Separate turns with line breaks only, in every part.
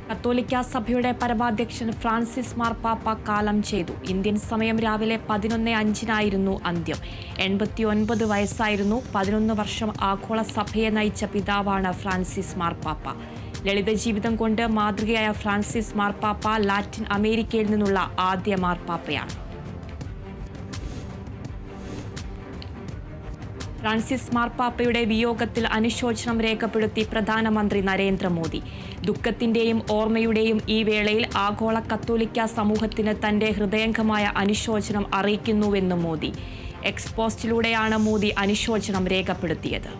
കത്തോലിക്ക സഭയുടെ പരമാധ്യക്ഷൻ ഫ്രാൻസിസ് മാർപ്പാപ്പ കാലം ചെയ്തു. ഇന്ത്യൻ സമയം രാവിലെ 11:05 അന്ത്യം. 89 വയസ്സായിരുന്നു. 11 വർഷം ആഗോള സഭയെ നയിച്ച പിതാവാണ് ഫ്രാൻസിസ് മാർപ്പാപ്പ. ലളിത ജീവിതം കൊണ്ട് മാതൃകയായ ഫ്രാൻസിസ് മാർപ്പാപ്പ ലാറ്റിൻ അമേരിക്കയിൽ നിന്നുള്ള ആദ്യ മാർപ്പാപ്പയാണ്. ഫ്രാൻസിസ് മാർപ്പാപ്പയുടെ വിയോഗത്തിൽ അനുശോചനം രേഖപ്പെടുത്തി പ്രധാനമന്ത്രി നരേന്ദ്രമോദി. ദുഃഖത്തിന്റെയും ഓർമ്മയുടെയും ഈ വേളയിൽ ആഗോള കത്തോലിക്ക സമൂഹത്തിന് തന്റെ ഹൃദയംഗമായ അനുശോചനം അറിയിക്കുന്നുവെന്നും മോദി. എക്സ് പോസ്റ്റിലൂടെയാണ് മോദി അനുശോചനം രേഖപ്പെടുത്തിയത്.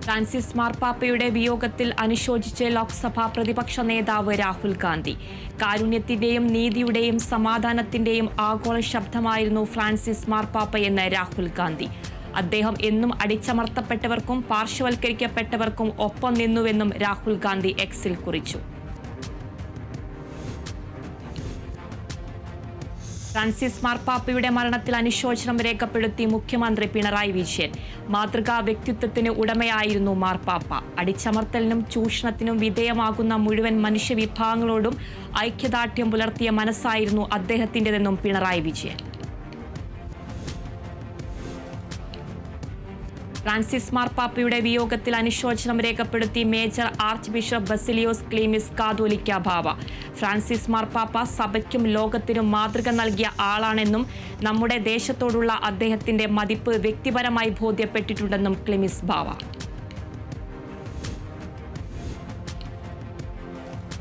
ഫ്രാൻസിസ് മാർപ്പാപ്പയുടെ വിയോഗത്തിൽ അനുശോചിച്ച് ലോക്സഭാ പ്രതിപക്ഷ നേതാവ് രാഹുൽ ഗാന്ധി. കാരുണ്യത്തിന്റെയും നീതിയുടെയും സമാധാനത്തിന്റെയും ആഗോള ശബ്ദമായിരുന്നു ഫ്രാൻസിസ് മാർപ്പാപ്പയെന്ന് രാഹുൽ ഗാന്ധി. അദ്ദേഹം എന്നും അടിച്ചമർത്തപ്പെട്ടവർക്കും പാർശ്വവൽക്കരിക്കപ്പെട്ടവർക്കും ഒപ്പം നിന്നുവെന്നും രാഹുൽ ഗാന്ധി എക്സിൽ കുറിച്ചു. ഫ്രാൻസിസ് മാർപ്പാപ്പയുടെ മരണത്തിൽ അനുശോചനം രേഖപ്പെടുത്തി മുഖ്യമന്ത്രി പിണറായി വിജയൻ. മാതൃകാ വ്യക്തിത്വത്തിന് ഉടമയായിരുന്നു മാർപ്പാപ്പ. അടിച്ചമർത്തലിനും ചൂഷണത്തിനും വിധേയമാകുന്ന മുഴുവൻ മനുഷ്യവിഭാഗങ്ങളോടും ഐക്യദാർഢ്യം പുലർത്തിയ മനസ്സായിരുന്നു അദ്ദേഹത്തിൻ്റെതെന്നും പിണറായി വിജയൻ. ഫ്രാൻസിസ് മാർപ്പാപ്പയുടെ വിയോഗത്തിൽ അനുശോചനം രേഖപ്പെടുത്തി major archbishop Baselios Cleemis Catholicos Bava. Francis മാർപ്പാപ്പ സഭയ്ക്കും ലോകത്തിനും മാതൃക നൽകിയ ആളാണെന്നും നമ്മുടെ ദേശത്തോടുള്ള അദ്ദേഹത്തിന്റെ മതിപ്പ് വ്യക്തിപരമായി ബോധ്യപ്പെട്ടിട്ടുണ്ടെന്നും ക്ലീമിസ് ബാവ.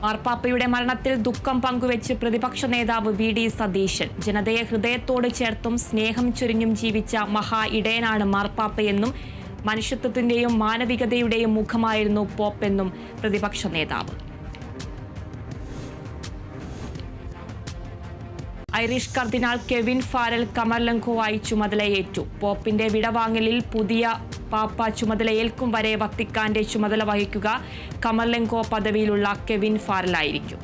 മാർപ്പാപ്പയുടെ മരണത്തിൽ ദുഃഖം പങ്കുവെച്ച് പ്രതിപക്ഷ നേതാവ് വി.ഡി. സതീശൻ. ജനതയെ ഹൃദയത്തോട് ചേർത്തും സ്നേഹം ചൊരിഞ്ഞും ജീവിച്ച മഹാ ഇടയനാണ് മാർപ്പാപ്പയെന്നും മനുഷ്യത്വത്തിന്റെയും മാനവികതയുടെയും മുഖമായിരുന്നു പോപ്പെന്നും പ്രതിപക്ഷ നേതാവ്. ഐറിഷ് കർദിനാൾ കെവിൻ ഫാരൽ കമർലങ്കോവായി ചുമതലയേറ്റു. പോപ്പിന്റെ വിടവാങ്ങലിൽ പുതിയ പാപ്പ ചുമതലയേൽക്കും വരെ വത്തിക്കാന്റെ ചുമതല വഹിക്കുക കമർലങ്കോ പദവിയിലുള്ള കെവിൻ ഫാരലായിരിക്കും.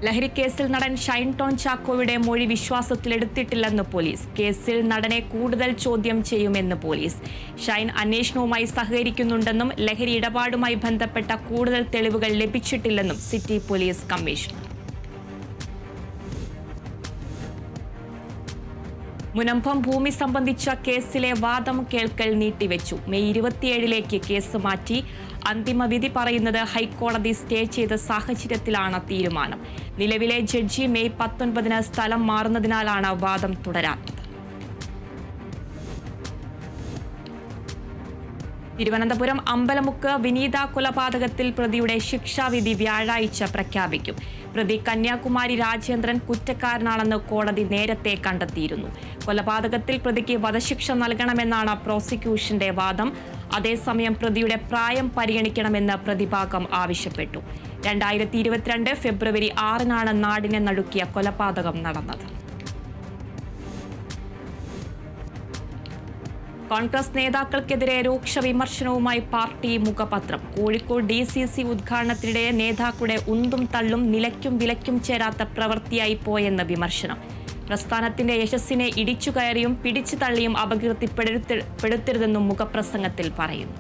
ലഹരിക്കേസിൽ നടൻ ഷൈൻ ടോം ചാക്കോയുടെ മൊഴി വിശ്വാസത്തിലെടുത്തിട്ടില്ലെന്ന് പോലീസ്. കേസിൽ നടനെ കൂടുതൽ ചോദ്യം ചെയ്യുമെന്ന് പോലീസ്. ഷൈൻ അന്വേഷണവുമായി സഹകരിക്കുന്നുണ്ടെന്നും ലഹരി ഇടപാടുമായി ബന്ധപ്പെട്ട കൂടുതൽ തെളിവുകൾ ലഭിച്ചിട്ടില്ലെന്നും സിറ്റി പോലീസ് കമ്മീഷണർ. മുനമ്പം ഭൂമി സംബന്ധിച്ച കേസിലെ വാദം കേൾക്കൽ നീട്ടിവെച്ചു. മെയ് 27 കേസ് മാറ്റി. അന്തിമ വിധി പറയുന്നത് ഹൈക്കോടതി സ്റ്റേ ചെയ്ത സാഹചര്യത്തിലാണ് തീരുമാനം. നിലവിലെ ജഡ്ജി മെയ് 19 സ്ഥലം മാറുന്നതിനാലാണ് വാദം തുടരാത്തത്. തിരുവനന്തപുരം അമ്പലമുക്ക് വിനീത കൊലപാതകത്തിൽ പ്രതിയുടെ ശിക്ഷാവിധി വ്യാഴാഴ്ച പ്രഖ്യാപിക്കും. പ്രതി കന്യാകുമാരി രാജേന്ദ്രൻ കുറ്റക്കാരനാണെന്ന് കോടതി നേരത്തെ കണ്ടെത്തിയിരുന്നു. കൊലപാതകത്തിൽ പ്രതിക്ക് വധശിക്ഷ നൽകണമെന്നാണ് പ്രോസിക്യൂഷന്റെ വാദം. അതേസമയം പ്രതിയുടെ പ്രായം പരിഗണിക്കണമെന്ന് പ്രതിഭാഗം ആവശ്യപ്പെട്ടു. 2022 ഫെബ്രുവരി 6 നാടിനെ നടുക്കിയ കൊലപാതകം നടന്നത്. കോൺഗ്രസ് നേതാക്കൾക്കെതിരെ രൂക്ഷ വിമർശനവുമായി പാർട്ടി മുഖപത്രം. കോഴിക്കോട് DCC ഉദ്ഘാടനത്തിനിടെ നേതാക്കളുടെ ഉന്തും തള്ളും നിലയ്ക്കും വിലയ്ക്കും ചേരാത്ത പ്രവൃത്തിയായി പോയെന്ന് വിമർശനം. പ്രസ്ഥാനത്തിന്റെ യശസ്സിനെ ഇടിച്ചുകയറിയും പിടിച്ചു തള്ളിയും അപകീർത്തിപ്പെടുത്തരുതെന്നും മുഖപ്രസംഗത്തിൽ പറയുന്നു.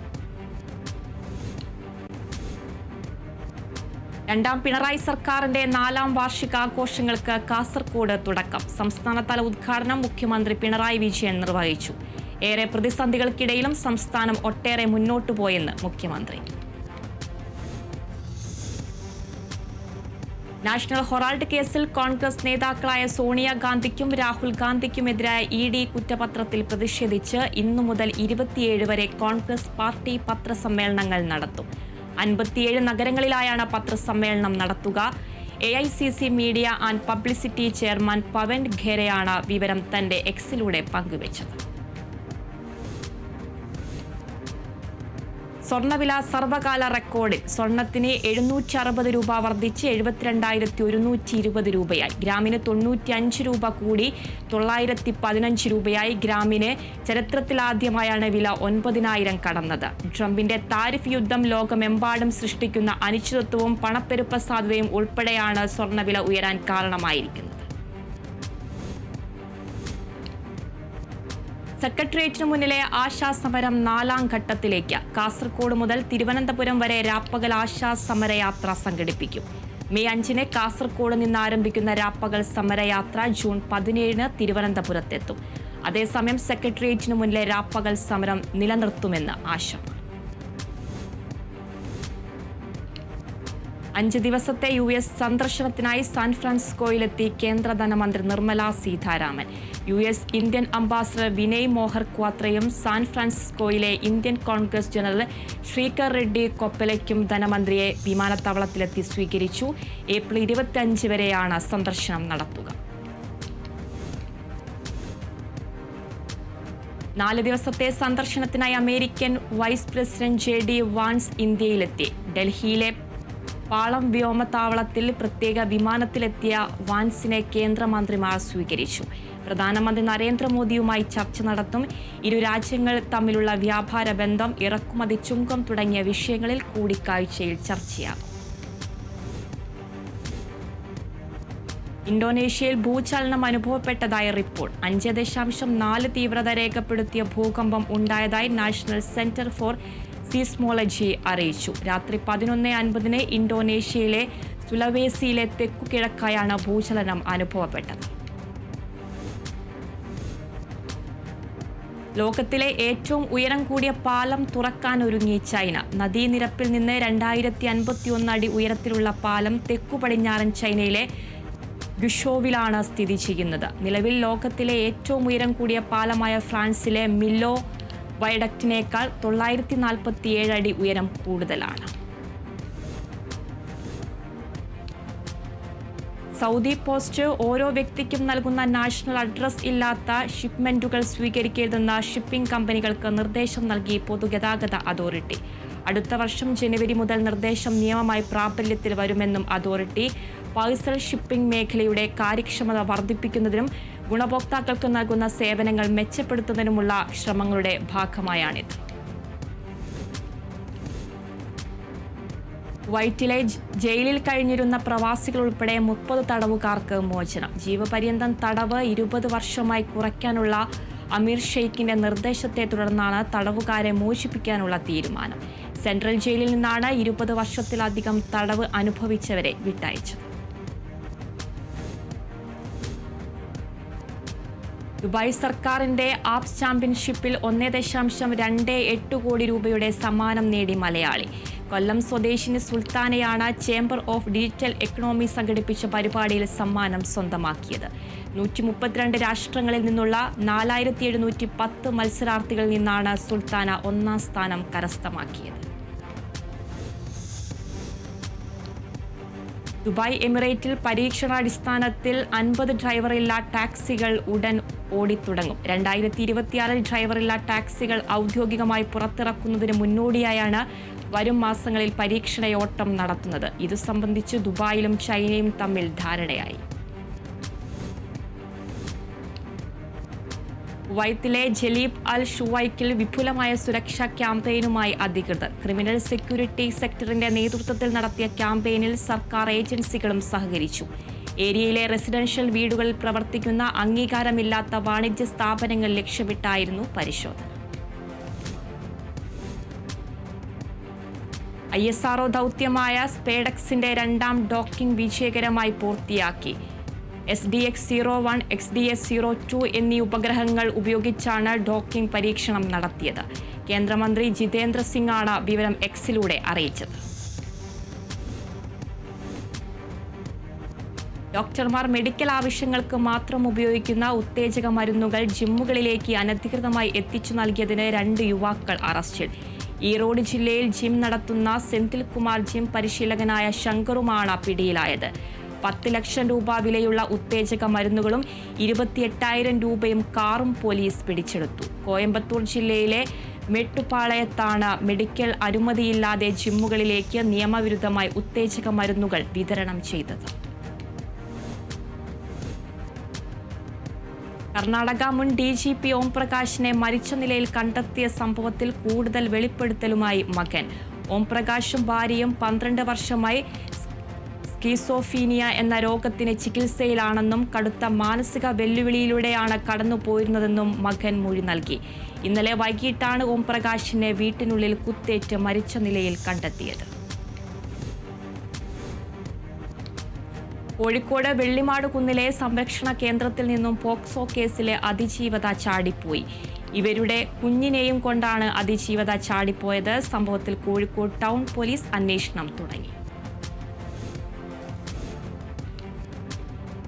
രണ്ടാം പിണറായി സർക്കാരിന്റെ 4ാം വാർഷികാഘോഷങ്ങൾക്ക് കാസർഗോഡ് തുടക്കം. സംസ്ഥാനതല ഉദ്ഘാടനം മുഖ്യമന്ത്രി പിണറായി വിജയൻ നിർവഹിച്ചു. ഏറെ പ്രതിസന്ധികൾക്കിടയിലും സംസ്ഥാനം ഒട്ടേറെ മുന്നോട്ടു പോയെന്ന് മുഖ്യമന്ത്രി. നാഷണൽ ഹെറാൾഡ് കേസിൽ കോൺഗ്രസ് നേതാക്കളായ സോണിയാഗാന്ധിക്കും രാഹുൽ ഗാന്ധിക്കുമെതിരായ ED കുറ്റപത്രത്തിൽ പ്രതിഷേധിച്ച് ഇന്നു മുതൽ 27 വരെ കോൺഗ്രസ് പാർട്ടി പത്രസമ്മേളനങ്ങൾ നടത്തും. 57 നഗരങ്ങളിലായാണ് പത്രസമ്മേളനം നടത്തുക. AICC media and publicity chairman Pawan ഖേരയാണ് വിവരം തന്റെ എക്സിലൂടെ പങ്കുവച്ചത്. സ്വർണ്ണവില സർവകാല റെക്കോർഡിൽ. സ്വർണ്ണത്തിന് 760 രൂപ വർദ്ധിച്ച് 72,120 രൂപയായി. ഗ്രാമിന് 95 രൂപ കൂടി 915 രൂപയായി. ഗ്രാമിന് ചരിത്രത്തിലാദ്യമായാണ് വില 9,000 കടന്നത്. ട്രംപിന്റെ താരിഫ് യുദ്ധം ലോകമെമ്പാടും സൃഷ്ടിക്കുന്ന അനിശ്ചിതത്വവും പണപ്പെരുപ്പ സാധ്യതയും ഉൾപ്പെടെയാണ് സ്വർണ്ണവില ഉയരാൻ കാരണമായിരിക്കുന്നത്. സെക്രട്ടേറിയറ്റിനു മുന്നിലെ ആശാസമരം 4ാം ഘട്ടത്തിലേക്ക്. കാസർഗോഡ് മുതൽ തിരുവനന്തപുരം വരെ രാപ്പകൽ ആശാസമരയാത്ര സംഘടിപ്പിക്കും. മെയ് 5-ന് കാസർഗോഡ് നിന്ന് ആരംഭിക്കുന്ന രാപ്പകൽ സമരയാത്ര ജൂൺ 17-ന് തിരുവനന്തപുരത്തെത്തും. അതേസമയം സെക്രട്ടേറിയറ്റിനു മുന്നിലെ രാപ്പകൽ സമരം നിലനിർത്തുമെന്ന് ആശ. 5 ദിവസത്തെ US സന്ദർശനത്തിനായി സാൻ ഫ്രാൻസിസ്കോയിലെത്തി കേന്ദ്ര ധനമന്ത്രി Nirmala Sitharaman. US Indian ambassador Vinay Mohan ക്വാത്രയും സാൻ ഫ്രാൻസിസ്കോയിലെ Indian congress general Srikar Reddy കൊപ്പലയ്ക്കും ധനമന്ത്രിയെ വിമാനത്താവളത്തിലെത്തി സ്വീകരിച്ചു. ഏപ്രിൽ 25 വരെയാണ് സന്ദർശനം നടത്തുക. 4 ദിവസത്തെ സന്ദർശനത്തിനായി American vice president JD Vance ഇന്ത്യയിലെത്തി. ഡൽഹിയിലെ പാളം വ്യോമത്താവളത്തിൽ പ്രത്യേക വിമാനത്തിലെത്തിയ വാൻസിനെ കേന്ദ്രമന്ത്രിമാർ സ്വീകരിച്ചു. പ്രധാനമന്ത്രി നരേന്ദ്രമോദിയുമായി ചർച്ച നടത്തും. ഇരു രാജ്യങ്ങൾ തമ്മിലുള്ള വ്യാപാര ബന്ധം, ഇറക്കുമതി ചുങ്കം തുടങ്ങിയ വിഷയങ്ങളിൽ കൂടിക്കാഴ്ചയിൽ ചർച്ചയാകും. ഇന്തോനേഷ്യയിൽ ഭൂചലനം അനുഭവപ്പെട്ടതായി റിപ്പോർട്ട്. 5.4 തീവ്രത രേഖപ്പെടുത്തിയ ഭൂകമ്പം ഉണ്ടായതായി നാഷണൽ സെന്റർ ഫോർ സീസ്മോളജി അറിയിച്ചു. രാത്രി 11:50-ന് ഇന്തോനേഷ്യയിലെ സുലവേസിയിലെ തെക്കുകിഴക്കായാണ് ഭൂചലനം അനുഭവപ്പെട്ടത്. ലോകത്തിലെ ഏറ്റവും ഉയരം കൂടിയ പാലം തുറക്കാനൊരുങ്ങി ചൈന. നദീനിരപ്പിൽ നിന്ന് 2051 അടി ഉയരത്തിലുള്ള പാലം തെക്കു പടിഞ്ഞാറൻ ചൈനയിലെ ഗുഷോവിലാണ് സ്ഥിതി ചെയ്യുന്നത്. നിലവിൽ ലോകത്തിലെ ഏറ്റവും ഉയരം കൂടിയ പാലമായ ഫ്രാൻസിലെ മില്ലോ വയഡക്റ്റിനേക്കാൾ 947 അടി ഉയരം കൂടുതലാണ്. സൗദി പോസ്റ്റ് ഓരോ വ്യക്തിക്കും നൽകുന്ന നാഷണൽ അഡ്രസ് ഇല്ലാത്ത ഷിപ്മെന്റുകൾ സ്വീകരിക്കരുതെന്ന ഷിപ്പിംഗ് കമ്പനികൾക്ക് നിർദ്ദേശം നൽകി പൊതുഗതാഗത അതോറിറ്റി. അടുത്ത വർഷം ജനുവരി മുതൽ നിർദ്ദേശം നിയമമായി പ്രാബല്യത്തിൽ വരുമെന്നും അതോറിറ്റി. പാഴ്സൽ ഷിപ്പിംഗ് മേഖലയുടെ കാര്യക്ഷമത വർദ്ധിപ്പിക്കുന്നതിനും ഗുണഭോക്താക്കൾക്ക് നൽകുന്ന സേവനങ്ങൾ മെച്ചപ്പെടുത്തുന്നതിനുമുള്ള ശ്രമങ്ങളുടെ ഭാഗമായാണിത്. കുവൈറ്റിലെ ജയിലിൽ കഴിഞ്ഞിരുന്ന പ്രവാസികൾ ഉൾപ്പെടെ 30 തടവുകാർക്ക് മോചനം. ജീവപര്യന്തം തടവ് 20 വർഷമായി കുറയ്ക്കാനുള്ള അമീർ ഷെയ്ഖിന്റെ നിർദ്ദേശത്തെ തുടർന്നാണ് തടവുകാരെ മോചിപ്പിക്കാനുള്ള തീരുമാനം. സെൻട്രൽ ജയിലിൽ നിന്നാണ് 20 വർഷത്തിലധികം തടവ് അനുഭവിച്ചവരെ വിട്ടയച്ചത്. ദുബായ് സർക്കാരിന്റെ ആപ്സ് ചാമ്പ്യൻഷിപ്പിൽ 1.28 കോടി രൂപയുടെ സമ്മാനം നേടി മലയാളി. കൊല്ലം സ്വദേശിനി സുൽത്താനയാണ് ചേംബർ ഓഫ് ഡിജിറ്റൽ എക്കണോമി സംഘടിപ്പിച്ച പരിപാടിയിൽ സമ്മാനം സ്വന്തമാക്കിയത്. 132 രാഷ്ട്രങ്ങളിൽ നിന്നുള്ള 4710 മത്സരാർത്ഥികളിൽ നിന്നാണ് സുൽത്താന 1ാം സ്ഥാനം കരസ്ഥമാക്കിയത്. ദുബായ് എമിറേറ്റിൽ പരീക്ഷണാടിസ്ഥാനത്തിൽ 50 ഡ്രൈവറില്ലാ ടാക്സികൾ ഉടൻ ഓടിത്തുടങ്ങും. 2026 ഡ്രൈവറില്ലാ ടാക്സികൾ ഔദ്യോഗികമായി പുറത്തിറക്കുന്നതിന് മുന്നോടിയായാണ് വരും മാസങ്ങളിൽ പരീക്ഷണയോട്ടം നടത്തുന്നത്. ഇതു സംബന്ധിച്ച് ദുബായിലും ചൈനയും തമ്മിൽ ധാരണയായി. കുവൈത്തിലെ ജലീബ് അൽ ഷുവൈക്കിൽ വിപുലമായ സുരക്ഷാ ക്യാമ്പയിനുമായി അധികൃതർ. ക്രിമിനൽ സെക്യൂരിറ്റി സെക്ടറിന്റെ നേതൃത്വത്തിൽ നടത്തിയ ക്യാമ്പയിനിൽ സർക്കാർ ഏജൻസികളും സഹകരിച്ചു. ഏരിയയിലെ റെസിഡൻഷ്യൽ വീടുകളിൽ പ്രവർത്തിക്കുന്ന അംഗീകാരമില്ലാത്ത വാണിജ്യ സ്ഥാപനങ്ങൾ ലക്ഷ്യമിട്ടായിരുന്നു പരിശോധന. ISRO ദൗത്യമായ സ്പേഡക്സിന്റെ 2ാം ഡോക്കിംഗ് വിജയകരമായി പൂർത്തിയാക്കി. SDX-01, XDS-02 എന്നീ ഉപഗ്രഹങ്ങൾ ഉപയോഗിച്ചാണ് ഡോക്കിംഗ് പരീക്ഷണം നടത്തിയത്. കേന്ദ്രമന്ത്രി ജിതേന്ദ്ര സിംഗാണ് വിവരം എക്സിലൂടെ അറിയിച്ചത്. ഡോക്ടർമാർ മെഡിക്കൽ ആവശ്യങ്ങൾക്ക് മാത്രം ഉപയോഗിക്കുന്ന ഉത്തേജക മരുന്നുകൾ ജിമ്മുകളിലേക്ക് അനധികൃതമായി എത്തിച്ചു നൽകിയതിന് 2 യുവാക്കൾ അറസ്റ്റിൽ. ഈറോഡ് ജില്ലയിൽ ജിം നടത്തുന്ന സെന്തിൽ കുമാർ ജിം പരിശീലകനായ ശങ്കറുമാണ് പിടിയിലായത്. 10 ലക്ഷം രൂപ വിലയുള്ള ഉത്തേജക മരുന്നുകളും 28,000 രൂപയും കാറും പോലീസ് പിടിച്ചെടുത്തു. കോയമ്പത്തൂർ ജില്ലയിലെ മെട്ടുപാളയത്താണ് മെഡിക്കൽ അനുമതിയില്ലാതെ ജിമ്മുകളിലേക്ക് നിയമവിരുദ്ധമായി ഉത്തേജക മരുന്നുകൾ വിതരണം ചെയ്തത്. കർണാടക മുൻ DGP ഓംപ്രകാശിനെ മരിച്ച നിലയിൽ കണ്ടെത്തിയ സംഭവത്തിൽ കൂടുതൽ വെളിപ്പെടുത്തലുമായി മകൻ. ഓംപ്രകാശും ഭാര്യയും 12 വർഷമായി സ്കീസോഫീനിയ എന്ന രോഗത്തിന് ചികിത്സയിലാണെന്നും കടുത്ത മാനസിക വെല്ലുവിളിയിലൂടെയാണ് കടന്നുപോയിരുന്നതെന്നും മകൻ മൊഴി നൽകി. ഇന്നലെ വൈകിട്ടാണ് ഓംപ്രകാശിനെ വീട്ടിനുള്ളിൽ കുത്തേറ്റ് മരിച്ച നിലയിൽ കണ്ടെത്തിയത്. കോഴിക്കോട് വെള്ളിമാട് കുന്നിലെ സംരക്ഷണ കേന്ദ്രത്തിൽ നിന്നും പോക്സോ കേസിലെ അതിജീവത ചാടിപ്പോയി. ഇവരുടെ കുഞ്ഞിനെയും കൊണ്ടാണ് അതിജീവത ചാടിപ്പോയത്. സംഭവത്തിൽ കോഴിക്കോട് ടൗൺ പോലീസ് അന്വേഷണം തുടങ്ങി.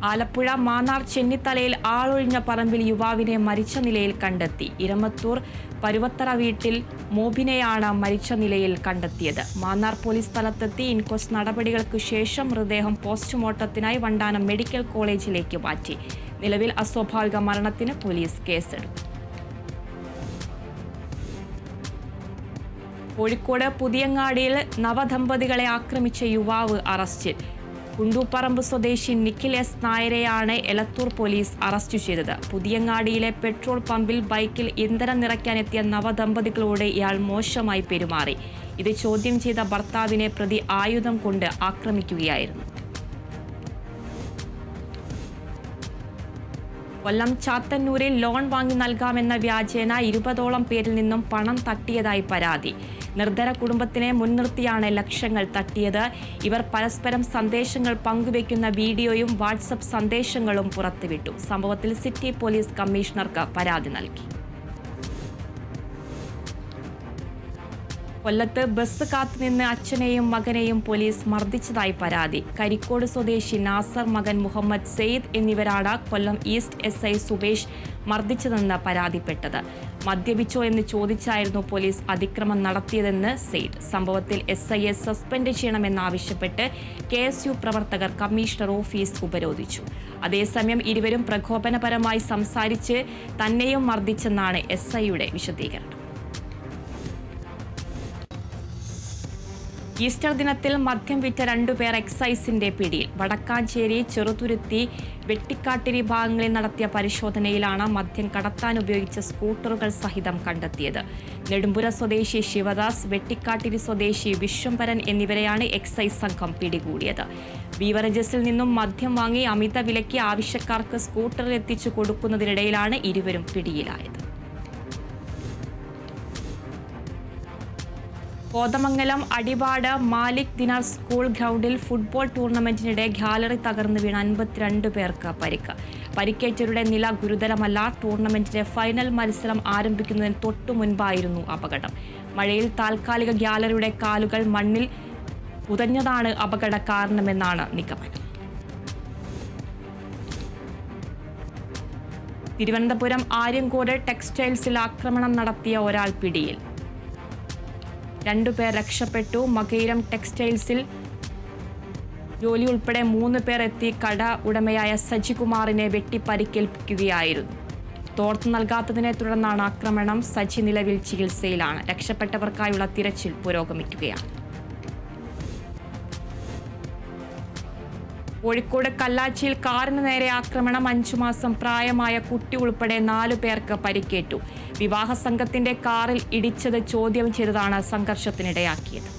ആലപ്പുഴ മാന്നാർ ചെന്നിത്തലയിൽ ആളൊഴിഞ്ഞ പറമ്പിൽ യുവാവിനെ മരിച്ച നിലയിൽ കണ്ടെത്തി. ഇരമത്തൂർ പരുവത്തറ വീട്ടിൽ മോബിനെയാണ് മരിച്ച നിലയിൽ കണ്ടെത്തിയത്. മാന്നാർ പോലീസ് സ്ഥലത്തെത്തി ഇൻക്വസ്റ്റ് നടപടികൾക്ക് ശേഷം മൃതദേഹം പോസ്റ്റ്മോർട്ടത്തിനായി വണ്ടാനം മെഡിക്കൽ കോളേജിലേക്ക് മാറ്റി. നിലവിൽ അസ്വാഭാവിക മരണത്തിന് പോലീസ് കേസെടുത്തു. കോഴിക്കോട് പുതിയങ്ങാടിയിൽ നവദമ്പതികളെ ആക്രമിച്ച യുവാവ് അറസ്റ്റിൽ. കുണ്ടൂപ്പറമ്പ് സ്വദേശി നിഖിൽ എസ് നായരെയാണ് എലത്തൂർ പോലീസ് അറസ്റ്റ് ചെയ്തത്. പുതിയങ്ങാടിയിലെ പെട്രോൾ പമ്പിൽ ബൈക്കിൽ ഇന്ധനം നിറയ്ക്കാനെത്തിയ നവദമ്പതികളോട് ഇയാൾ മോശമായി പെരുമാറി. ഇത് ചോദ്യം ചെയ്ത ഭർത്താവിനെ പ്രതി ആയുധം കൊണ്ട് ആക്രമിക്കുകയായിരുന്നു. കൊല്ലം ചാത്തന്നൂരിൽ ലോൺ വാങ്ങി നൽകാമെന്ന വ്യാജേന 20ഓളം പേരിൽ നിന്നും പണം തട്ടിയതായി പരാതി. നിർധന കുടുംബത്തിനെ മുൻനിർത്തിയാണ് ലക്ഷങ്ങൾ തട്ടിയത്. ഇവർ പരസ്പരം സന്ദേശങ്ങൾ പങ്കുവയ്ക്കുന്ന വീഡിയോയും വാട്സപ്പ് സന്ദേശങ്ങളും പുറത്തുവിട്ടു. സംഭവത്തിൽ സിറ്റി പോലീസ് കമ്മീഷണർക്ക് പരാതി നൽകി. കൊല്ലത്ത് ബസ് കാത്തുനിന്ന് അച്ഛനെയും മകനെയും പോലീസ് മർദ്ദിച്ചതായി പരാതി. കരിക്കോട് സ്വദേശി നാസർ, മകൻ മുഹമ്മദ് സെയ്ദ് എന്നിവരാണ് കൊല്ലം ഈസ്റ്റ് SI സുബേഷ് മർദ്ദിച്ചതെന്ന് പരാതിപ്പെട്ടത്. മദ്യപിച്ചോ എന്ന് ചോദിച്ചായിരുന്നു പോലീസ് അതിക്രമം നടത്തിയതെന്ന് സെയ്ദ്. സംഭവത്തിൽ SIയെ സസ്പെൻഡ് ചെയ്യണമെന്നാവശ്യപ്പെട്ട് KSU പ്രവർത്തകർ കമ്മീഷണർ ഓഫീസ് ഉപരോധിച്ചു. അതേസമയം ഇരുവരും പ്രകോപനപരമായി സംസാരിച്ച് തന്നെയും മർദ്ദിച്ചെന്നാണ് SIയുടെ വിശദീകരണം. ഈസ്റ്റർ ദിനത്തിൽ മദ്യം വിറ്റ 2 പേർ എക്സൈസിന്റെ പിടിയിൽ. വടക്കാഞ്ചേരി, ചെറുതുരുത്തി, വെട്ടിക്കാട്ടിരി ഭാഗങ്ങളിൽ നടത്തിയ പരിശോധനയിലാണ് മദ്യം കടത്താൻ ഉപയോഗിച്ച സ്കൂട്ടറുകൾ സഹിതം കണ്ടെത്തിയത്. നെടുമ്പുര സ്വദേശി ശിവദാസ്, വെട്ടിക്കാട്ടിരി സ്വദേശി വിശ്വംഭരൻ എന്നിവരെയാണ് എക്സൈസ് സംഘം പിടികൂടിയത്. ബീവറേജസിൽ നിന്നും മദ്യം വാങ്ങി അമിത വിലയ്ക്ക് ആവശ്യക്കാർക്ക് സ്കൂട്ടറിൽ എത്തിച്ചു കൊടുക്കുന്നതിനിടയിലാണ് ഇരുവരും പിടിയിലായത്. കോതമംഗലം അടിവാട് മാലിക് ദിനാർ സ്കൂൾ ഗ്രൗണ്ടിൽ ഫുട്ബോൾ ടൂർണമെന്റിനിടെ ഗാലറി തകർന്നു വീണ 52 പേർക്ക് പരിക്ക്. പരിക്കേറ്റവരുടെ നില ഗുരുതരമല്ല. ടൂർണമെന്റിന്റെ ഫൈനൽ മത്സരം ആരംഭിക്കുന്നതിന് തൊട്ടു മുൻപായിരുന്നു അപകടം. മഴയിൽ താൽക്കാലിക ഗാലറിയുടെ കാലുകൾ മണ്ണിൽ ഉതഞ്ഞതാണ് അപകട കാരണമെന്നാണ് നിഗമനം. തിരുവനന്തപുരം ആര്യങ്കോട് ടെക്സ്റ്റൈൽസിൽ ആക്രമണം നടത്തിയ ഒരാൾ പിടിയിൽ. 2 പേർ രക്ഷപ്പെട്ടു. മകയിരം ടെക്സ്റ്റൈൽസിൽ ജോലി ഉൾപ്പെടെ 3 പേർ എത്തി കട ഉടമയായ സജികുമാറിനെ വെട്ടി പരിക്കേൽപ്പിക്കുകയായിരുന്നു. തോർത്തു നൽകാത്തതിനെ തുടർന്നാണ് ആക്രമണം. സജി നിലവിൽ ചികിത്സയിലാണ്. രക്ഷപ്പെട്ടവർക്കായുള്ള തിരച്ചിൽ പുരോഗമിക്കുകയാണ്. കോഴിക്കോട് കല്ലാച്ചിയിൽ കാറിന് നേരെ ആക്രമണം. 5 മാസം പ്രായമായ കുട്ടി ഉൾപ്പെടെ 4 പേർക്ക് പരിക്കേറ്റു. വിവാഹ സംഘത്തിന്റെ കാറിൽ ഇടിച്ചത് ചോദ്യം ചെയ്തതാണ് സംഘർഷത്തിനിടയാക്കിയത്.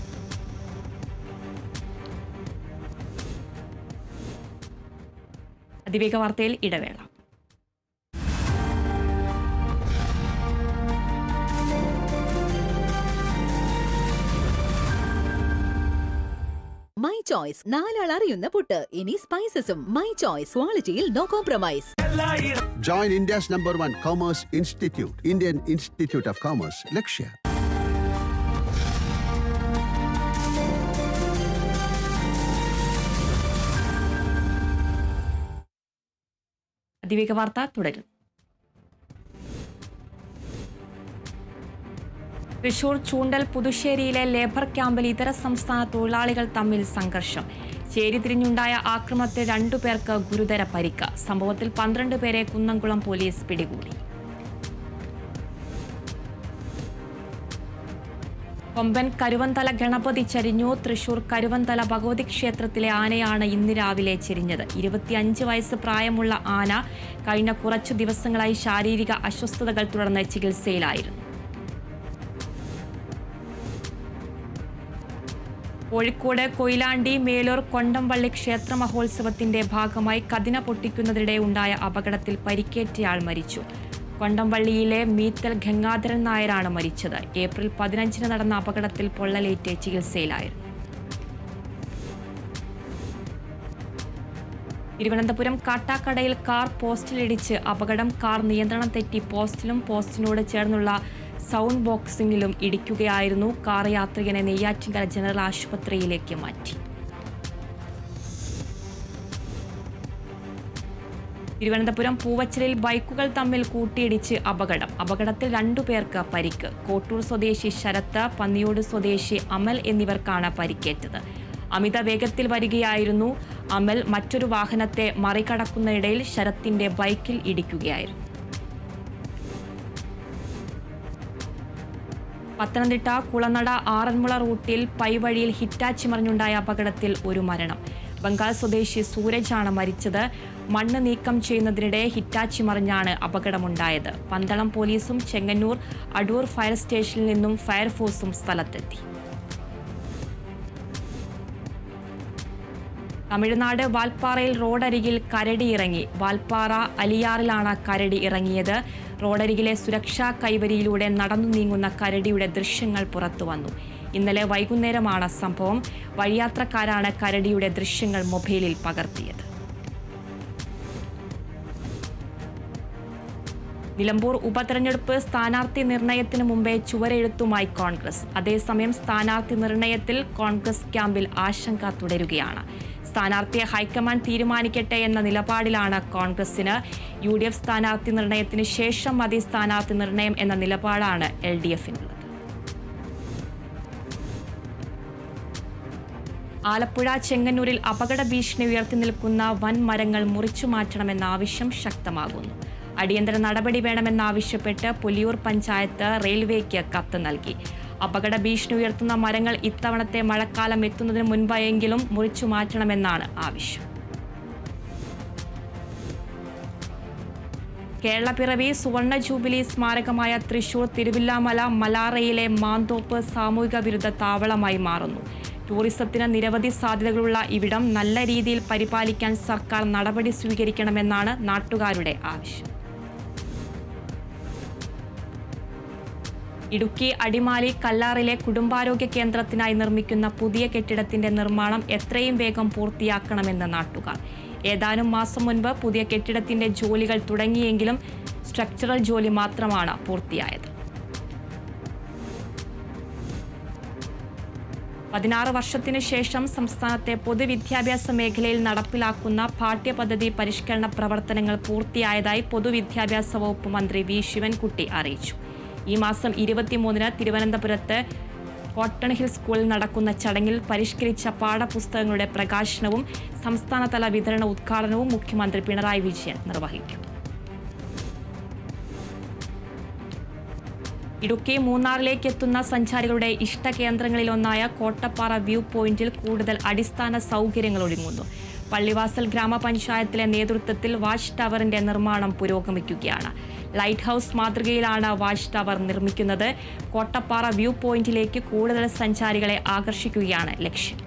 അതിവേഗ വാർത്തയിൽ ഇടവേള.
മൈ ചോയ്സ്, 4 ആൾ അറിയുന്ന പുട്ട്. ഇനി സ്പൈസസും. മൈ ചോയ്സ്, ക്വാളിറ്റിയിൽ no compromise.
Join India's #1 Commerce Institute, Indian Institute of Commerce, Lakshya.
അതിവേഗ വാർത്ത തുടരും. തൃശൂർ ചൂണ്ടൽ പുതുശ്ശേരിയിലെ ലേബർ ക്യാമ്പിൽ ഇതര സംസ്ഥാന തൊഴിലാളികൾ തമ്മിൽ സംഘർഷം. ചേരിതിരിഞ്ഞുണ്ടായ ആക്രമണത്തിൽ 2 പേർക്ക് ഗുരുതര പരിക്ക്. സംഭവത്തിൽ 12 പേരെ കുന്നംകുളം പോലീസ് പിടികൂടി. കൊമ്പൻ കരുവന്തല ഗണപതി ചരിഞ്ഞു. തൃശൂർ കരുവന്തല ഭഗവതി ക്ഷേത്രത്തിലെ ആനയാണ് ഇന്ന് രാവിലെ ചെരിഞ്ഞത്. 25 വയസ്സ് പ്രായമുള്ള ആന കഴിഞ്ഞ കുറച്ചു ദിവസങ്ങളായി ശാരീരിക അസ്വസ്ഥതകൾ തുടർന്ന് ചികിത്സയിലായിരുന്നു. കോഴിക്കോട് കൊയിലാണ്ടി മേലൂർ കൊണ്ടംവള്ളി ക്ഷേത്ര മഹോത്സവത്തിന്റെ ഭാഗമായി കതിന പൊട്ടിക്കുന്നതിനിടെ ഉണ്ടായ അപകടത്തിൽ പരിക്കേറ്റയാൾ മരിച്ചു. കൊണ്ടംവള്ളിയിലെ മീത്തൽ ഗംഗാധരൻ നായരാണ് മരിച്ചത്. ഏപ്രിൽ 15 നടന്ന അപകടത്തിൽ പൊള്ളലേറ്റ് ചികിത്സയിലായിരുന്നു. തിരുവനന്തപുരം കാട്ടാക്കടയിൽ കാർ പോസ്റ്റിലിടിച്ച് അപകടം. കാർ നിയന്ത്രണം തെറ്റി പോസ്റ്റിലും പോസ്റ്റിനോട് ചേർന്നുള്ള സൗണ്ട് ബോക്സിംഗിലും ഇടിക്കുകയായിരുന്നു. കാർ യാത്രികനെ നെയ്യാറ്റിൻകര ജനറൽ ആശുപത്രിയിലേക്ക് മാറ്റി. തിരുവനന്തപുരം പൂവച്ചലിൽ ബൈക്കുകൾ തമ്മിൽ കൂട്ടിയിടിച്ച് അപകടം. അപകടത്തിൽ 2 പേർക്ക് പരിക്ക്. കോട്ടൂർ സ്വദേശി ശരത്ത്, പന്നിയോട് സ്വദേശി അമൽ എന്നിവർക്കാണ് പരിക്കേറ്റത്. അമിത വേഗത്തിൽ വരികയായിരുന്നു അമൽ. മറ്റൊരു വാഹനത്തെ മറികടക്കുന്നതിനിടയിൽ ശരത്തിന്റെ ബൈക്കിൽ ഇടിക്കുകയായിരുന്നു. പത്തനംതിട്ട കുളനട ആറന്മുള റൂട്ടിൽ പൈവഴിയിൽ ഹിറ്റാച്ചി മറിഞ്ഞുണ്ടായ അപകടത്തിൽ ഒരു മരണം. ബംഗാൾ സ്വദേശി സൂരജാണ് മരിച്ചത്. മണ്ണ് നീക്കം ചെയ്യുന്നതിനിടെ ഹിറ്റാച്ചി മറിഞ്ഞാണ് അപകടമുണ്ടായത്. പന്തളം പോലീസും ചെങ്ങന്നൂർ അടൂർ ഫയർ സ്റ്റേഷനിൽ നിന്നും ഫയർഫോഴ്സും സ്ഥലത്തെത്തി. തമിഴ്നാട് വാൽപ്പാറയിൽ റോഡരികിൽ കരടി ഇറങ്ങി. വാൽപ്പാറ അലിയാറിലാണ് കരടി ഇറങ്ങിയത്. റോഡരികിലെ സുരക്ഷാ കൈവരിയിലൂടെ നടന്നു നീങ്ങുന്ന കരടിയുടെ ദൃശ്യങ്ങൾ പുറത്തുവന്നു. ഇന്നലെ വൈകുന്നേരമാണ് സംഭവം. വഴിയാത്രക്കാരാണ് കരടിയുടെ ദൃശ്യങ്ങൾ മൊബൈലിൽ പകർത്തിയത്. നിലമ്പൂർ ഉപതെരഞ്ഞെടുപ്പ് സ്ഥാനാർത്ഥി നിർണയത്തിന് മുമ്പേ ചുവരെഴുത്തുമായി കോൺഗ്രസ്. അതേസമയം സ്ഥാനാർത്ഥി നിർണയത്തിൽ കോൺഗ്രസ് ക്യാമ്പിൽ ആശങ്ക തുടരുകയാണ്. സ്ഥാനാർത്ഥിയെ ഹൈക്കമാൻഡ് തീരുമാനിക്കട്ടെ എന്ന നിലപാടിലാണ് കോൺഗ്രസിന്. UDF സ്ഥാനാർത്ഥി നിർണയത്തിന് ശേഷം മതി സ്ഥാനാർത്ഥി നിർണയം എന്ന നിലപാടാണ് LDFിനുള്ളത്. ആലപ്പുഴ ചെങ്ങന്നൂരിൽ അപകട ഭീഷണി ഉയർത്തി നിൽക്കുന്ന വൻ മരങ്ങൾ മുറിച്ചു മാറ്റണമെന്ന ആവശ്യം ശക്തമാകുന്നു. അടിയന്തര നടപടി വേണമെന്നാവശ്യപ്പെട്ട് പുലിയൂർ പഞ്ചായത്ത് റെയിൽവേക്ക് കത്ത് നൽകി. അപകട ഭീഷണി ഉയർത്തുന്ന മരങ്ങൾ ഇത്തവണത്തെ മഴക്കാലം എത്തുന്നതിന് മുൻപായെങ്കിലും മുറിച്ചു മാറ്റണമെന്നാണ് ആവശ്യം. കേരളപ്പിറവി സുവർണ ജൂബിലി സ്മാരകമായ തൃശൂർ തിരുവില്ലാമല മലാറയിലെ മാന്തോപ്പ് സാമൂഹിക വിരുദ്ധ താവളമായി മാറുന്നു. ടൂറിസത്തിന് നിരവധി സാധ്യതകളുള്ള ഇവിടം നല്ല രീതിയിൽ പരിപാലിക്കാൻ സർക്കാർ നടപടി സ്വീകരിക്കണമെന്നാണ് നാട്ടുകാരുടെ ആവശ്യം. ഇടുക്കി അടിമാലി കല്ലാറിലെ കുടുംബാരോഗ്യ കേന്ദ്രത്തിനായി നിർമ്മിക്കുന്ന പുതിയ കെട്ടിടത്തിന്റെ നിർമ്മാണം എത്രയും വേഗം പൂർത്തിയാക്കണമെന്ന് നാട്ടുകാർ. ഏതാനും മാസം മുൻപ് പുതിയ കെട്ടിടത്തിന്റെ ജോലികൾ തുടങ്ങിയെങ്കിലും സ്ട്രക്ചറൽ ജോലി മാത്രമാണ് പൂർത്തിയായത്. 16 വർഷത്തിനു ശേഷം സംസ്ഥാനത്തെ പൊതുവിദ്യാഭ്യാസ മേഖലയിൽ നടപ്പിലാക്കുന്ന പാഠ്യപദ്ധതി പരിഷ്കരണ പ്രവർത്തനങ്ങൾ പൂർത്തിയായതായി പൊതുവിദ്യാഭ്യാസ വകുപ്പ് മന്ത്രി വി ശിവൻകുട്ടി അറിയിച്ചു. ഈ മാസം 23-ന് തിരുവനന്തപുരത്ത് കോട്ടൺ ഹിൽ സ്കൂളിൽ നടക്കുന്ന ചടങ്ങിൽ പരിഷ്കരിച്ച പാഠപുസ്തകങ്ങളുടെ പ്രകാശനവും സംസ്ഥാനതല വിതരണ ഉദ്ഘാടനവും മുഖ്യമന്ത്രി പിണറായി വിജയൻ നിർവഹിക്കും. ഇടുക്കി മൂന്നാറിലേക്ക് എത്തുന്ന സഞ്ചാരികളുടെ ഇഷ്ടകേന്ദ്രങ്ങളിലൊന്നായ കോട്ടപ്പാറ വ്യൂ പോയിന്റിൽ കൂടുതൽ അടിസ്ഥാന സൗകര്യങ്ങൾ ഒരുങ്ങുന്നു. പള്ളിവാസൽ ഗ്രാമപഞ്ചായത്തിലെ നേതൃത്വത്തിൽ വാച്ച് ടവറിന്റെ നിർമ്മാണം പുരോഗമിക്കുകയാണ്. ലൈറ്റ് ഹൗസ് മാതൃകയിലാണ് വാച്ച് ടവർ നിർമ്മിക്കുന്നത്. കോട്ടപ്പാറ വ്യൂ പോയിന്റിലേക്ക് കൂടുതൽ സഞ്ചാരികളെ ആകർഷിക്കുകയാണ് ലക്ഷ്യം.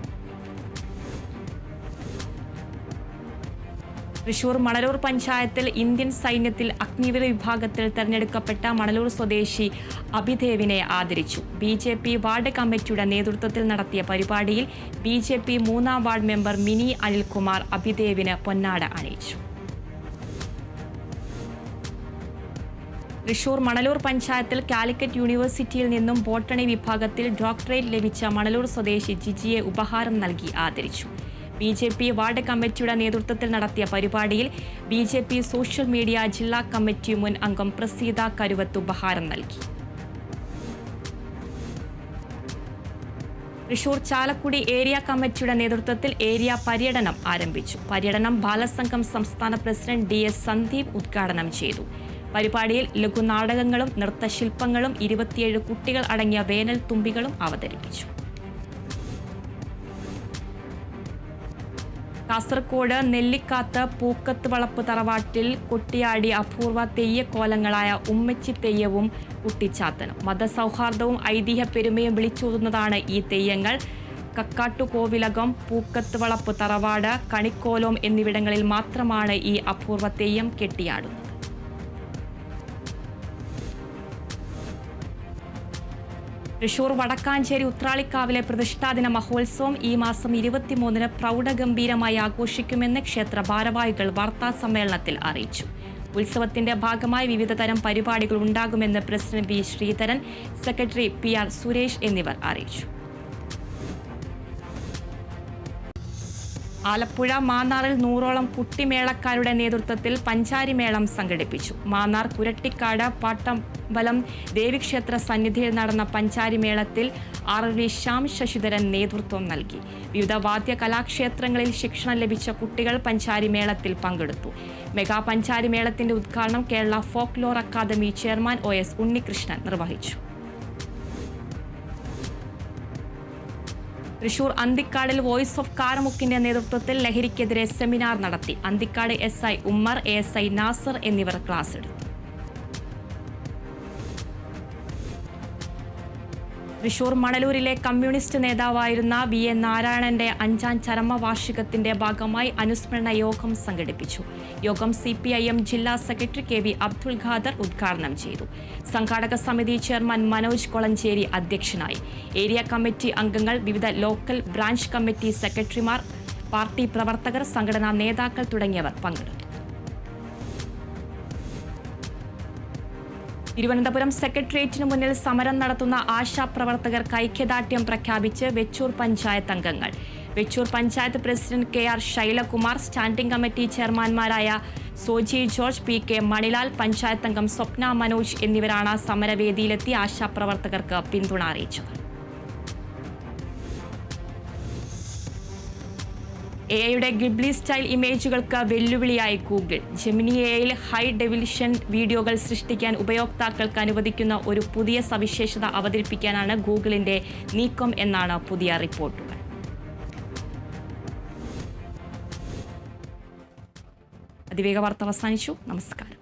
തൃശൂർ മണലൂർ പഞ്ചായത്തിൽ ഇന്ത്യൻ സൈന്യത്തിൽ അഗ്നിവീർ വിഭാഗത്തിൽ തെരഞ്ഞെടുക്കപ്പെട്ട മണലൂർ സ്വദേശി അഭിദേവിനെ ആദരിച്ചു. BJP വാർഡ് കമ്മിറ്റിയുടെ നേതൃത്വത്തിൽ നടത്തിയ പരിപാടിയിൽ BJP 3-ാം വാർഡ് മെമ്പർ മിനി അനിൽകുമാർ അഭിദേവിന് പൊന്നാട അണിയിച്ചു. തൃശൂർ മണലൂർ പഞ്ചായത്തിൽ കാലിക്കറ്റ് യൂണിവേഴ്സിറ്റിയിൽ നിന്നും ബോട്ടണി വിഭാഗത്തിൽ ഡോക്ടറേറ്റ് ലഭിച്ച മണലൂർ സ്വദേശി ജിജിയെ ഉപഹാരം നൽകി ആദരിച്ചു. BJP വാർഡ് കമ്മിറ്റിയുടെ നേതൃത്വത്തിൽ നടത്തിയ പരിപാടിയിൽ BJP സോഷ്യൽ മീഡിയ ജില്ലാ കമ്മിറ്റി മുൻ അംഗം പ്രസീത കരുവത്ത് ഉപഹാരം നൽകി. തൃശൂർ ചാലക്കുടി ഏരിയ കമ്മിറ്റിയുടെ നേതൃത്വത്തിൽ ഏരിയ പര്യടനം ആരംഭിച്ചു. പര്യടനം ബാലസംഘം സംസ്ഥാന പ്രസിഡന്റ് DS സന്ദീപ് ഉദ്ഘാടനം ചെയ്തു. പരിപാടിയിൽ ലഘുനാടകങ്ങളും നൃത്തശില്പങ്ങളും 27 കുട്ടികൾ അടങ്ങിയ വേനൽ തുമ്പികളും അവതരിപ്പിച്ചു. കാസർഗോഡ് നെല്ലിക്കാത്ത് പൂക്കത്ത് വളപ്പ് തറവാട്ടിൽ കൊട്ടിയാടി അപൂർവ തെയ്യക്കോലങ്ങളായ ഉമ്മച്ചി തെയ്യവും കുട്ടിച്ചാത്തനും. മതസൗഹാർദ്ദവും ഐതിഹ്യ പെരുമയും വിളിച്ചോതുന്നതാണ് ഈ തെയ്യങ്ങൾ. കക്കാട്ടുകോവിലകം, പൂക്കത്ത് വളപ്പ് തറവാട്, കണിക്കോലോം എന്നിവിടങ്ങളിൽ മാത്രമാണ് ഈ അപൂർവ തെയ്യം കെട്ടിയാടുന്നത്. തൃശൂർ വടക്കാഞ്ചേരി ഉത്രാളിക്കാവിലെ പ്രതിഷ്ഠാദിന മഹോത്സവം ഈ മാസം 23-ന് പ്രൗഢഗംഭീരമായി ആഘോഷിക്കുമെന്ന് ക്ഷേത്ര ഭാരവാഹികൾ വാർത്താസമ്മേളനത്തിൽ അറിയിച്ചു. ഉത്സവത്തിന്റെ ഭാഗമായി വിവിധ തരം പരിപാടികൾ ഉണ്ടാകുമെന്ന് president V Sreedharan, secretary PR Suresh എന്നിവർ അറിയിച്ചു. ആലപ്പുഴ മാന്നാറിൽ 100ഓളം കുട്ടിമേളക്കാരുടെ നേതൃത്വത്തിൽ പഞ്ചാരിമേളം സംഘടിപ്പിച്ചു. മാന്നാർ കുരട്ടിക്കാട് പാട്ടമ്പലം ദേവീക്ഷേത്ര സന്നിധിയിൽ നടന്ന പഞ്ചാരിമേളത്തിൽ RV ശ്യാം ശശിധരൻ നേതൃത്വം നൽകി. വിവിധ വാദ്യ കലാക്ഷേത്രങ്ങളിൽ ശിക്ഷണം ലഭിച്ച കുട്ടികൾ പഞ്ചാരിമേളത്തിൽ പങ്കെടുത്തു. മെഗാ പഞ്ചാരിമേളത്തിന്റെ ഉദ്ഘാടനം Kerala folklore academy chairman OS Unnikrishnan നിർവഹിച്ചു. തൃശൂർ അന്തിക്കാടിൽ വോയിസ് ഓഫ് കാരമുക്കിന്റെ നേതൃത്വത്തിൽ ലഹരിക്കെതിരെ സെമിനാർ നടത്തി. അന്തിക്കാട് SI ഉമ്മർ, ASI നാസർ എന്നിവർ ക്ലാസ് എടുത്തു. തൃശൂർ മണലൂരിലെ കമ്മ്യൂണിസ്റ്റ് നേതാവായിരുന്ന VA നാരായണന്റെ 5ാം ചരമവാർഷികത്തിന്റെ ഭാഗമായി അനുസ്മരണ യോഗം സംഘടിപ്പിച്ചു. യോഗം CPIM ജില്ലാ സെക്രട്ടറി KV അബ്ദുൽ ഖാദർ ഉദ്ഘാടനം ചെയ്തു. സംഘാടക സമിതി ചെയർമാൻ മനോജ് കൊളഞ്ചേരി അധ്യക്ഷനായി. ഏരിയ കമ്മിറ്റി അംഗങ്ങൾ, വിവിധ ലോക്കൽ ബ്രാഞ്ച് കമ്മിറ്റി സെക്രട്ടറിമാർ, പാർട്ടി പ്രവർത്തകർ, സംഘടനാ നേതാക്കൾ തുടങ്ങിയവർ പങ്കെടുത്തു. തിരുവനന്തപുരം സെക്രട്ടേറിയറ്റിന് മുന്നിൽ സമരം നടത്തുന്ന ആശാപ്രവർത്തകർക്ക് ഐക്യദാർഢ്യം പ്രഖ്യാപിച്ച് വെച്ചൂർ പഞ്ചായത്ത് അംഗങ്ങൾ. Vechoor panchayat president KR Shailakumar, standing committee ചെയർമാൻമാരായ സോജി ജോർജ്, PK മണിലാൽ, പഞ്ചായത്ത് അംഗം സ്വപ്ന മനോജ് എന്നിവരാണ് സമരവേദിയിലെത്തി ആശാപ്രവർത്തകർക്ക് പിന്തുണ അറിയിച്ചത്. AI ഗിബ്ലി സ്റ്റൈൽ ഇമേജുകൾക്ക് വെല്ലുവിളിയായി Google. Gemini AI high definition വീഡിയോകൾ സൃഷ്ടിക്കാൻ ഉപയോക്താക്കൾക്ക് അനുവദിക്കുന്ന ഒരു പുതിയ സവിശേഷത അവതരിപ്പിക്കാനാണ് ഗൂഗിളിന്റെ നീക്കം എന്നാണ് പുതിയ റിപ്പോർട്ടുകൾ. അതിവേഗ വാർത്ത അവസാനിച്ചു. നമസ്കാരം.